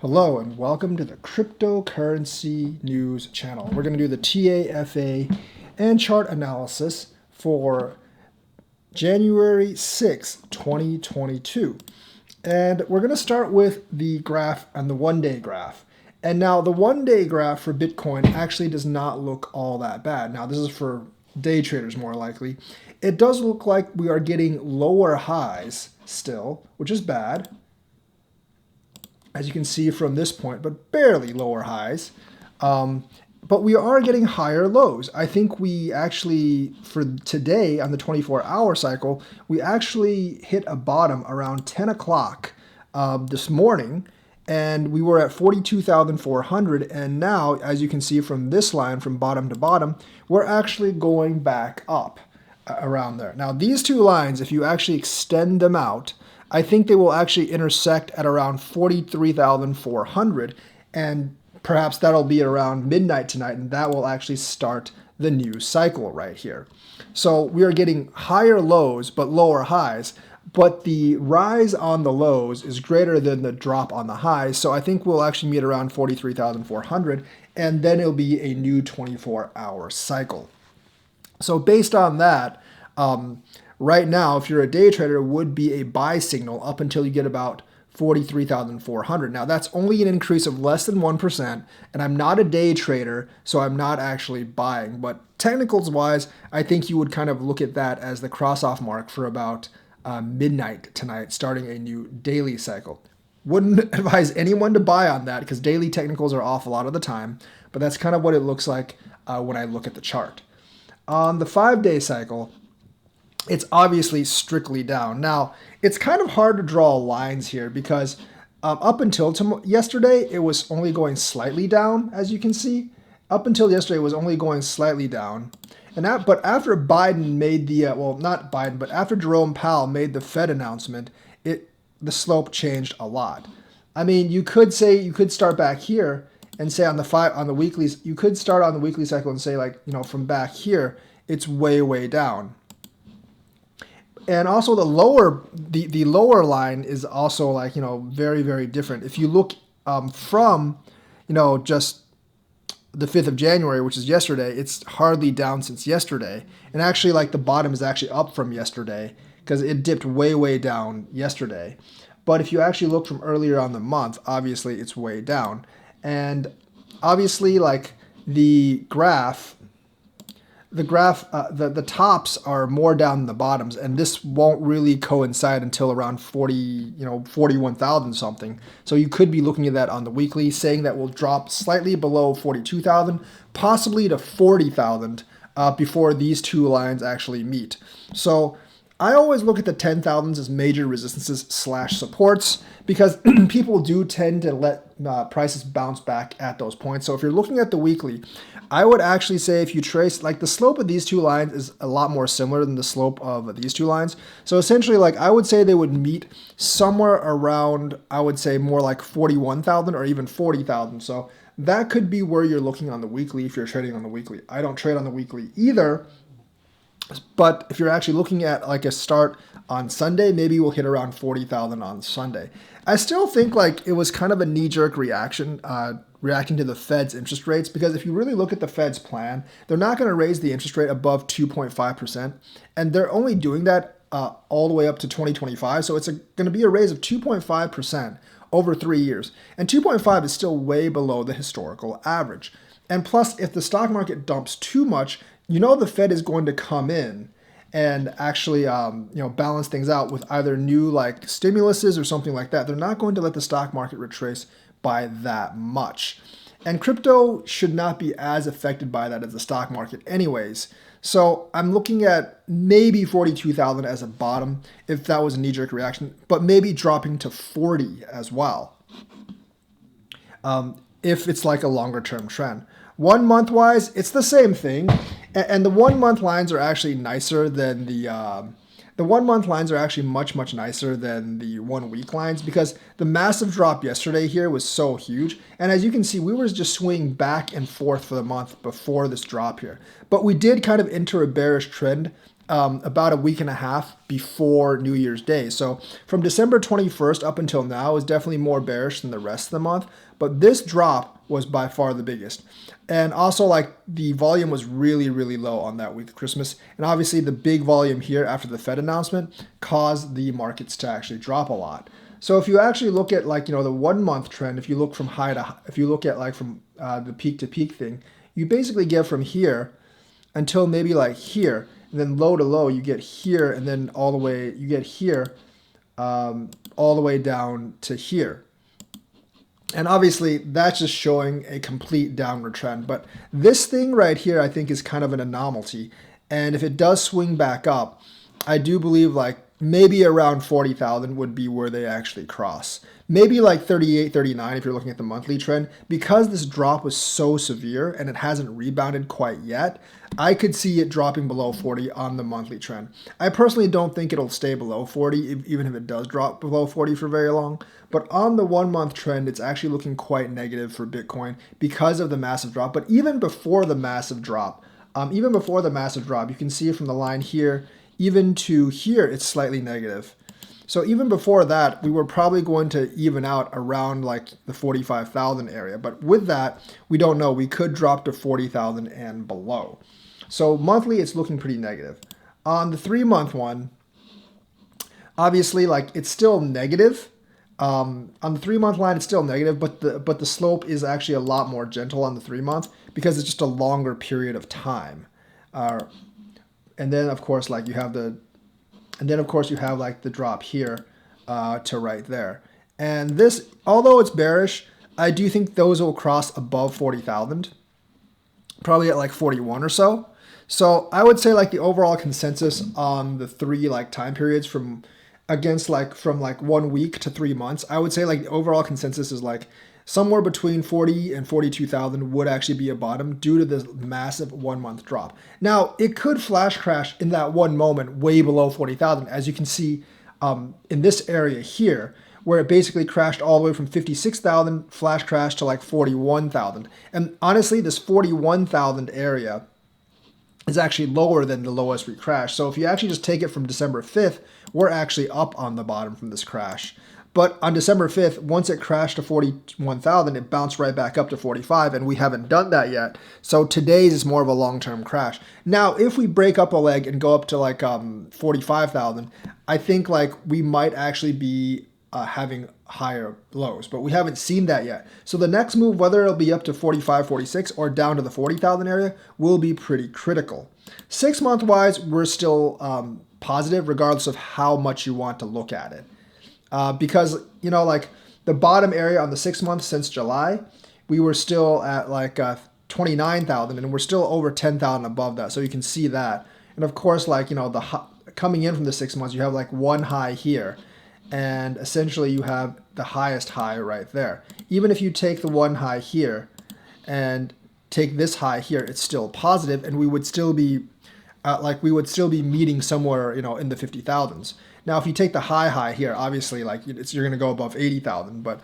Hello and welcome to the Cryptocurrency News channel. We're going to do the TAFA and chart analysis for January 6, 2022. And we're going to start with the graph and the one-day graph. And now the one-day graph for Bitcoin actually does not look all that bad. Now this is for day traders more likely. It does look like we are getting lower highs still, which is bad, as you can see from this point, but barely lower highs. But we are getting higher lows. I think we actually, for today on the 24-hour cycle, we actually hit a bottom around 10 o'clock this morning, and we were at 42,400. And now, as you can see from this line, from bottom to bottom, we're actually going back up around there. Now, these two lines, if you actually extend them out, I think they will actually intersect at around 43,400, and perhaps that'll be around midnight tonight, and that will actually start the new cycle right here. So we are getting higher lows but lower highs, but the rise on the lows is greater than the drop on the highs, so I think we'll actually meet around 43,400, and then it'll be a new 24-hour cycle. So based on that, right now, if you're a day trader, it would be a buy signal up until you get about 43,400. Now, that's only an increase of less than 1%, and I'm not a day trader, so I'm not actually buying. But technicals-wise, I think you would kind of look at that as the cross-off mark for about midnight tonight, starting a new daily cycle. Wouldn't advise anyone to buy on that because daily technicals are off a lot of the time, but that's kind of what it looks like when I look at the chart. On the 5-day cycle, it's obviously strictly down. Now, it's kind of hard to draw lines here because up until yesterday, it was only going slightly down, as you can see. Up until yesterday, it was only going slightly down. But after Biden made the, well, not Biden, but after Jerome Powell made the Fed announcement, the slope changed a lot. I mean, you could start back here and say on the weeklies, you could start on the weekly cycle and say, like, from back here, it's way, way down. And also the lower line is also very, very different. If you look from just the 5th of January, which is yesterday, it's hardly down since yesterday. And actually, the bottom is actually up from yesterday because it dipped way, way down yesterday. But if you actually look from earlier on the month, obviously it's way down. And obviously, the graph, the tops are more down than the bottoms, and this won't really coincide until around 41,000 something. So you could be looking at that on the weekly, saying that will drop slightly below 42,000, possibly to 40,000 before these two lines actually meet. So I always look at the 10,000s as major resistances / supports because people do tend to let prices bounce back at those points. So if you're looking at the weekly, I would actually say if you trace, the slope of these two lines is a lot more similar than the slope of these two lines. So essentially, I would say they would meet somewhere around, I would say more like 41,000 or even 40,000. So that could be where you're looking on the weekly if you're trading on the weekly. I don't trade on the weekly either. But if you're actually looking at a start on Sunday, maybe we'll hit around 40,000 on Sunday. I still think it was kind of a knee-jerk reaction, reacting to the Fed's interest rates, because if you really look at the Fed's plan, they're not going to raise the interest rate above 2.5%, and they're only doing that all the way up to 2025. So it's going to be a raise of 2.5% over 3 years, and 2.5 is still way below the historical average. And plus, if the stock market dumps too much, the Fed is going to come in and actually, balance things out with either new stimuluses or something like that. They're not going to let the stock market retrace by that much. And crypto should not be as affected by that as the stock market anyways. So I'm looking at maybe 42,000 as a bottom if that was a knee-jerk reaction, but maybe dropping to 40 as well if it's a longer-term trend. 1 month wise, it's the same thing. And the 1 month lines are actually nicer than the 1 month lines are actually much, much nicer than the 1 week lines because the massive drop yesterday here was so huge. And as you can see, we were just swinging back and forth for the month before this drop here. But we did kind of enter a bearish trend about a week and a half before New Year's Day. So from December 21st up until now is definitely more bearish than the rest of the month. But this drop was by far the biggest. And also, like, the volume was really, really low on that week of Christmas. And obviously the big volume here after the Fed announcement caused the markets to actually drop a lot. So if you actually look at, like, the 1 month trend, if you look from high to, if you look at like from the peak to peak thing, you basically get from here until maybe like here, and then low to low, you get here, and then all the way, you get here, all the way down to here. And obviously, that's just showing a complete downward trend. But this thing right here, I think, is kind of an anomaly. And if it does swing back up, I do believe like maybe around 40,000 would be where they actually cross. Maybe like 38, 39 if you're looking at the monthly trend. Because this drop was so severe and it hasn't rebounded quite yet, I could see it dropping below 40 on the monthly trend. I personally don't think it'll stay below 40, even if it does drop below 40 for very long. But on the 1 month trend, it's actually looking quite negative for Bitcoin because of the massive drop. But even before the massive drop, you can see from the line here, even to here, it's slightly negative. So even before that, we were probably going to even out around like the 45,000 area. But with that, we don't know. We could drop to 40,000 and below. So monthly, it's looking pretty negative. On the 3 month one, obviously, like, it's still negative. On the 3 month line, it's still negative, but the slope is actually a lot more gentle on the 3 month because it's just a longer period of time. And then of course, like, you have the drop here to right there. And this, although it's bearish, I do think those will cross above 40,000, probably at like 41 or so. So I would say like the overall consensus on the three like time periods from 1 week to 3 months, I would say like the overall consensus is like somewhere between 40 and 42,000 would actually be a bottom due to this massive 1 month drop. Now, it could flash crash in that one moment way below 40,000, as you can see in this area here, where it basically crashed all the way from 56,000, flash crash to like 41,000. And honestly, this 41,000 area is actually lower than the lowest we crashed. So if you actually just take it from December 5th, we're actually up on the bottom from this crash. But on December 5th, once it crashed to 41,000, it bounced right back up to 45, and we haven't done that yet. So today's is more of a long-term crash. Now, if we break up a leg and go up to like 45,000, I think like we might actually be having higher lows, but we haven't seen that yet. So the next move, whether it'll be up to 45, 46 or down to the 40,000 area, will be pretty critical. 6 month wise, we're still positive regardless of how much you want to look at it. Because, like the bottom area on the 6 months since July, we were still at like 29,000 and we're still over 10,000 above that. So you can see that. And of course, like, coming in from the 6 months, you have like one high here. And essentially you have the highest high right there. Even if you take the one high here and take this high here, it's still positive, and we would still be meeting somewhere, in the 50,000s. Now, if you take the high here, obviously, like, you're going to go above 80,000. But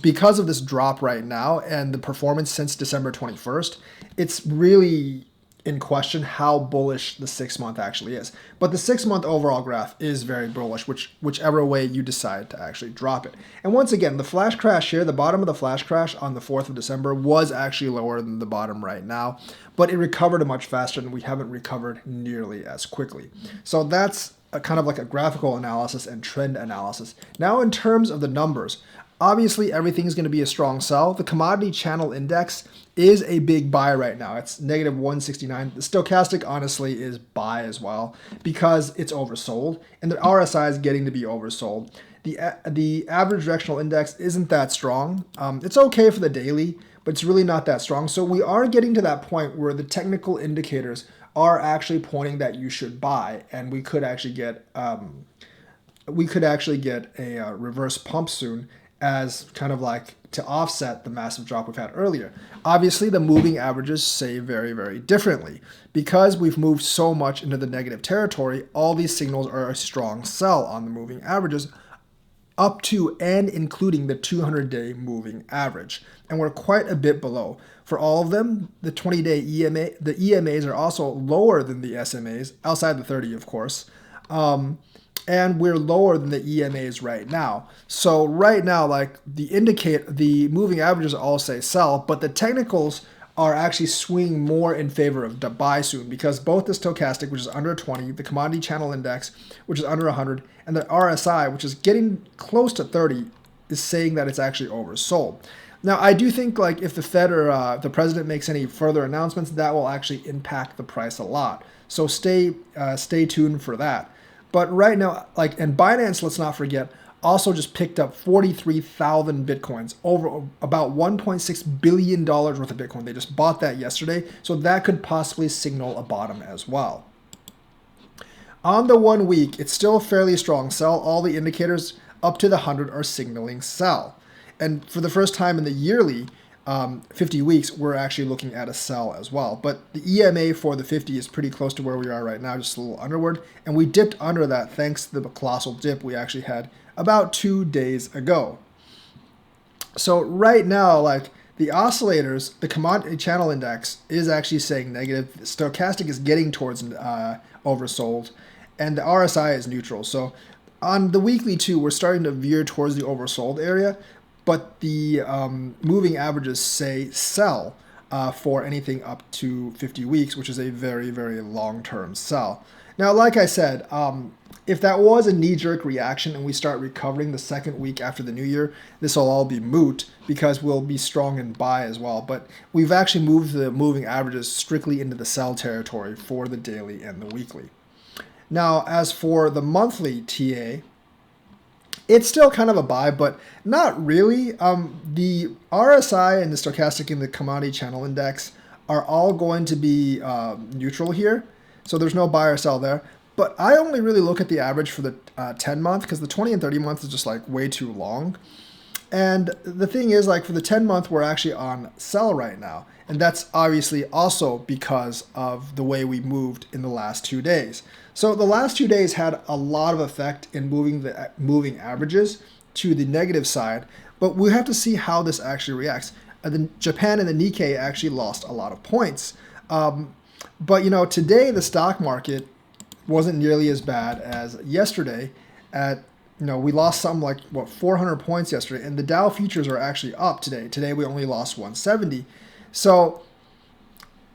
because of this drop right now and the performance since December 21st, it's really in question how bullish the 6 month actually is. But the 6 month overall graph is very bullish, whichever way you decide to actually drop it. And once again, the flash crash here, the bottom of the flash crash on the 4th of December was actually lower than the bottom right now, but it recovered much faster, and we haven't recovered nearly as quickly. So that's kind of like a graphical analysis and trend analysis. Now, in terms of the numbers, obviously everything's going to be a strong sell. The commodity channel index is a big buy right now. It's negative 169. The stochastic, honestly, is buy as well because it's oversold, and the RSI is getting to be oversold. The average directional index isn't that strong. It's okay for the daily, but it's really not that strong. So we are getting to that point where the technical indicators are actually pointing that you should buy, and we could actually get a reverse pump soon, as kind of like to offset the massive drop we've had earlier. Obviously, the moving averages say very, very differently. Because we've moved so much into the negative territory, all these signals are a strong sell on the moving averages. up to and including the 200-day moving average. And we're quite a bit below. For all of them, the 20-day EMA, the EMAs are also lower than the SMAs, outside the 30, of course. And we're lower than the EMAs right now. So right now, like the moving averages all say sell, but the technicals are actually swinging more in favor of buy soon, because both the stochastic, which is under 20, the commodity channel index, which is under 100, and the RSI, which is getting close to 30, is saying that it's actually oversold. Now, I do think like if the Fed or the president makes any further announcements, that will actually impact the price a lot. So stay tuned for that. But right now, like, and Binance, let's not forget, also just picked up 43,000 Bitcoins, over about $1.6 billion worth of Bitcoin. They just bought that yesterday, so that could possibly signal a bottom as well. On the 1 week, it's still a fairly strong sell. All the indicators up to the 100 are signaling sell. And for the first time in the yearly 50 weeks, we're actually looking at a sell as well. But the EMA for the 50 is pretty close to where we are right now, just a little underward. And we dipped under that thanks to the colossal dip we actually had about 2 days ago. So right now, like the oscillators, the commodity channel index is actually saying negative. The stochastic is getting towards oversold, and the RSI is neutral. So on the weekly too, we're starting to veer towards the oversold area, but the moving averages say sell for anything up to 50 weeks, which is a very, very long-term sell. Now, like I said, if that was a knee-jerk reaction and we start recovering the second week after the new year, this will all be moot because we'll be strong in buy as well. But we've actually moved the moving averages strictly into the sell territory for the daily and the weekly. Now, as for the monthly TA, it's still kind of a buy, but not really. The RSI and the stochastic and the commodity channel index are all going to be neutral here. So there's no buy or sell there. But I only really look at the average for the 10 month because the 20 and 30 month is just like way too long. And the thing is, like for the 10 month, we're actually on sell right now. And that's obviously also because of the way we moved in the last 2 days. So the last 2 days had a lot of effect in moving the moving averages to the negative side. But we have to see how this actually reacts. Japan and the Nikkei actually lost a lot of points. But you know, today the stock market wasn't nearly as bad as yesterday. We lost something like 400 points yesterday, and the Dow futures are actually up today. Today we only lost 170. So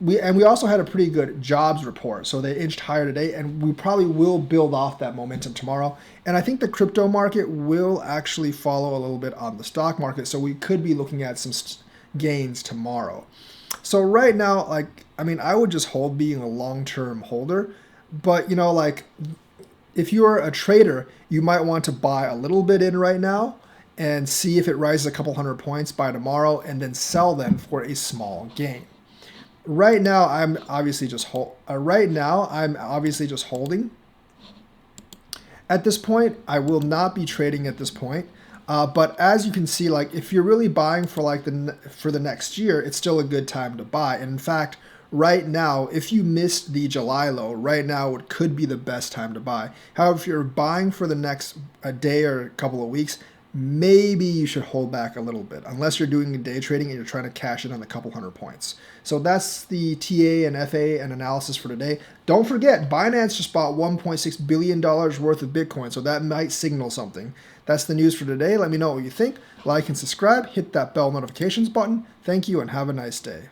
we also had a pretty good jobs report, so they inched higher today, and we probably will build off that momentum tomorrow. And I think the crypto market will actually follow a little bit on the stock market, so we could be looking at some gains tomorrow. So right now, I would just hold being a long-term holder. But, if you're a trader, you might want to buy a little bit in right now and see if it rises a couple hundred points by tomorrow and then sell them for a small gain. Right now, I'm obviously just holding. At this point, I will not be trading at this point. But as you can see, if you're really buying for for the next year, it's still a good time to buy. And in fact, right now, if you missed the July low, right now it could be the best time to buy. However, if you're buying for the next day or a couple of weeks, maybe you should hold back a little bit, unless you're doing day trading and you're trying to cash in on a couple hundred points. So that's the TA and FA and analysis for today. Don't forget, Binance just bought $1.6 billion worth of Bitcoin, so that might signal something. That's the news for today. Let me know what you think. Like and subscribe. Hit that bell notifications button. Thank you and have a nice day.